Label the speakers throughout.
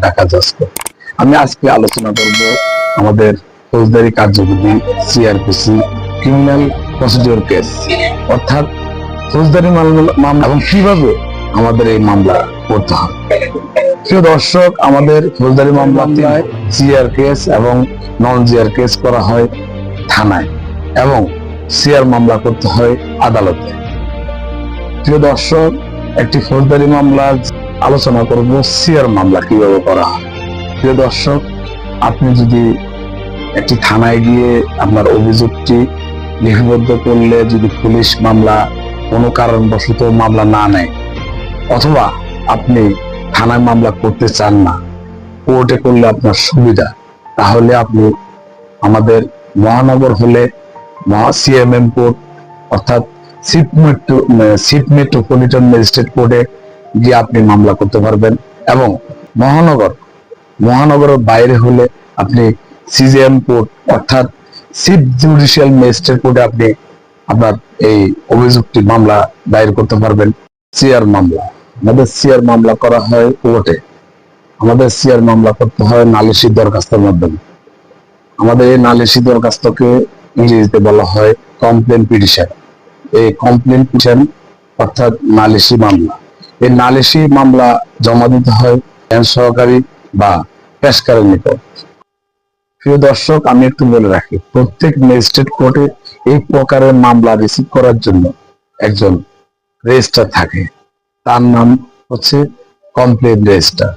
Speaker 1: ঢাকা জজ কোর্ট। আমি আজকে আলোচনা করব আমাদের ফৌজদারি কার্যবিধি সিআরপিসি ক্রিমিনাল প্রসিডিওর কেস, অর্থাৎ ফৌজদারি মামলা এবং কিভাবে আমাদের এই মামলা করতে হয়। প্রিয় দর্শক, আমাদের ফৌজদারি মামলায় সিআর কেস এবং নন জিআর কেস করা হয় থানায় এবং সিআর মামলা করতে হয় আদালতে। প্রিয় দর্শক, একটি ফৌজদারি মামলার আলোচনা করব সিআর মামলা কিভাবে করা হয়। প্রিয় দর্শক, আপনি যদি একটি থানায় গিয়ে আপনার অভিযোগটি লিপিবদ্ধ করলে যদি পুলিশ মামলা কোনো কারণবশত মামলা না নেয়, অথবা আপনি থানায় মামলা করতে চান না, কোর্টে করলে আপনার সুবিধা, তাহলে আপনি আমাদের মহানগর হলে সিএমএম কোর্ট অর্থাৎ চিফ মেট্রোপলিটন ম্যাজিস্ট্রেট কোর্টে গিয়ে আপনি মামলা করতে পারবেন, এবং মহানগরের বাইরে হলে আপনি সিজিএম কোর্ট অর্থাৎ চিফ জুডিশিয়াল ম্যাজিস্ট্রেট কোর্টে আপনি আপনার এই অভিযোগটি মামলা দায়ের করতে পারবেন। সিআর মামলা, আমাদের সিআর মামলা করা হয় কোর্টে। আমাদের সিআর মামলা করতে হয় নালিশি দরখাস্তের মাধ্যমে। আমাদের এই নালিশি দরখাস্তকে ইংরেজিতে বলা হয় কমপ্লেন পিটিশন। এই কমপ্লেন পিটিশন অর্থাৎ নালিশি মামলা। এই নালিশি মামলা জমা দিতে হয় আইন সহকারী বা পেশকারের নিকট। প্রিয় দর্শক, আমি একটু বলে রাখি, প্রত্যেক ম্যাজিস্ট্রেট কোর্টে এই প্রকারের মামলা রিসিভ করার জন্য একজন রেজিস্ট্রার থাকে, তার নাম হচ্ছে কমপ্লেন রেজিস্ট্রার।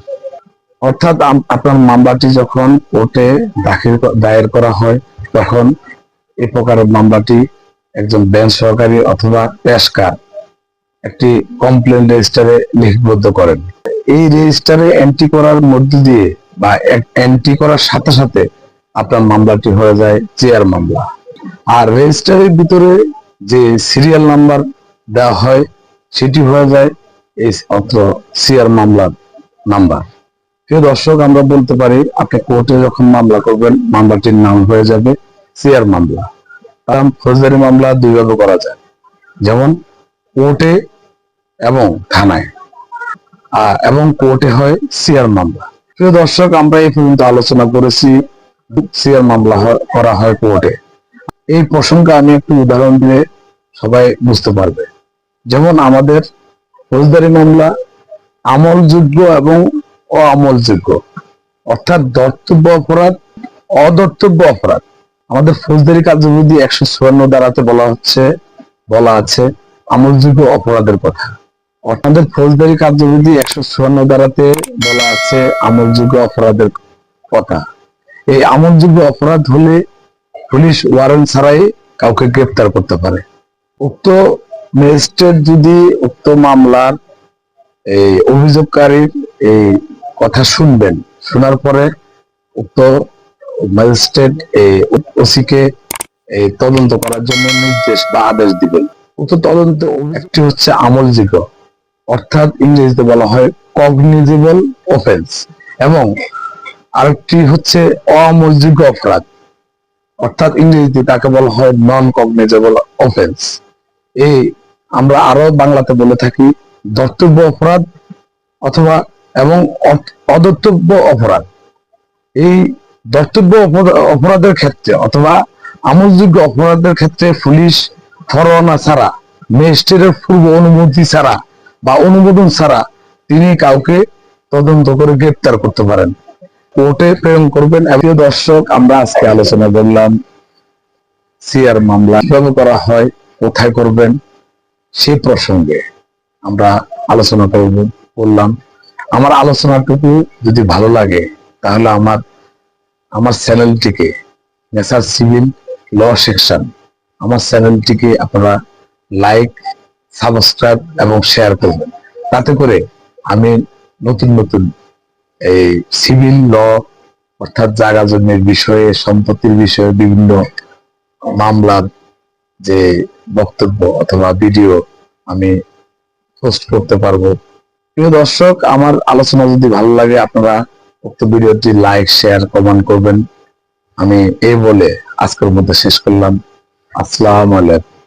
Speaker 1: অর্থাৎ আপনার মামলাটি যখন কোর্টে দায়ের করা হয়, তখন এই প্রকারের মামলাটি একজন বেঞ্চ সহকারী অথবা পেশকার একটি কমপ্লেন রেজিস্টারে লিপিবদ্ধ করেন। এই রেজিস্টারে এন্ট্রি করার মধ্য দিয়ে বা এন্ট্রি করার সাথে সাথে আপনার মামলাটি হয়ে যায় সিআর মামলা। আর রেজিস্টারের ভিতরে যে সিরিয়াল নাম্বার দেওয়া হয় সেটি হয়ে যায় এই অত্র সিআর মামলার নাম্বার। প্রিয় দর্শক, আমরা বলতে পারি আপনি কোর্টে যখন মামলা করবেন, মামলাটির নাম হয়ে যাবে সিআর মামলা। কারণ ফৌজদারি মামলা দুইভাবে করা যায়, যেমন কোর্টে এবং থানায়, এবং কোর্টে হয় সিআর মামলা। প্রিয় দর্শক, আমরা এই পর্যন্ত আলোচনা করেছি সিআর মামলা করা হয় কোর্টে। এই প্রসঙ্গে আমি একটু উদাহরণ দিয়ে সবাই বুঝতে পারবে। যেমন আমাদের ফৌজদারি মামলা আমলযোগ্য এবং অআমলযোগ্য, অর্থাৎ ধর্তব্য অপরাধ, অধর্তব্য অপরাধ। আমাদের ফৌজদারি কার্যবিধি 154 ধারাতে বলা আছে আমলযোগ্য অপরাধের কথা। আমাদের ফৌজদারি কার্যবিধি 154 ধারাতে বলা আছে আমলযোগ্য অপরাধের কথা। এই আমলযোগ্য অপরাধ হলে পুলিশ ওয়ারেন্ট ছাড়াই কাউকে গ্রেফতার করতে পারে। উক্ত ম্যাজিস্ট্রেট যদি উক্ত মামলার এই অভিযোগকারীর এই কথা শুনবেন, শোনার পরে উক্ত ম্যাজিস্ট্রেট ওসিকে এই তদন্ত করার জন্য নির্দেশ বা আদেশ দিবেন। উক্ত তদন্ত একটি হচ্ছে আমলযোগ্য, অর্থাৎ ইংরেজিতে বলা হয় কগনিজেবল অফেন্স, এবং আরেকটি হচ্ছে অআমলযোগ্য অপরাধ, অর্থাৎ ইংরেজিতে তাকে বলা হয় নন কগনিজেবল অফেন্স। এই আমরা আরো বাংলাতে বলে থাকি ধর্তব্য অপরাধ অথবা এবং অধর্তব্য অপরাধ। এই ধর্তব্য অপরাধের ক্ষেত্রে অথবা আমলযোগ্য অপরাধের ক্ষেত্রে পুলিশ পরোয়ানা ছাড়া, ম্যাজিস্ট্রেটের পূর্ব অনুমতি ছাড়া বা অনুমোদন ছাড়া তিনি কাউকে তদন্ত করে গ্রেপ্তার করতে পারেন, কোর্টে প্রেরণ করবেন। প্রিয় দর্শক, আমরা আজকে আলোচনা করলাম সিআর মামলা কিভাবে করা হয়, কোথায় করবেন, সেই প্রসঙ্গে আমরা আলোচনা করলাম। আমার আলোচনাটুকু যদি ভালো লাগে, তাহলে আমার চ্যানেলটিকে নেসার সিভিল ল সেকশন, আমার চ্যানেলটিকে আপনারা লাইক, সাবস্ক্রাইব এবং শেয়ার করবেন। তাতে করে আমি নতুন নতুন এই সিভিল ল অর্থাৎ জায়গা জমির বিষয়ে, সম্পত্তির বিষয়ে বিভিন্ন মামলার যে বক্তব্য অথবা ভিডিও আমি পোস্ট করতে পারবো। প্রিয় দর্শক, আমার আলোচনা যদি ভালো লাগে, আপনারা উক্ত ভিডিওটি লাইক, শেয়ার, কমেন্ট করবেন। আমি এই বলে আজকের মধ্যে শেষ করলাম। আসসালামু আলাইকুম।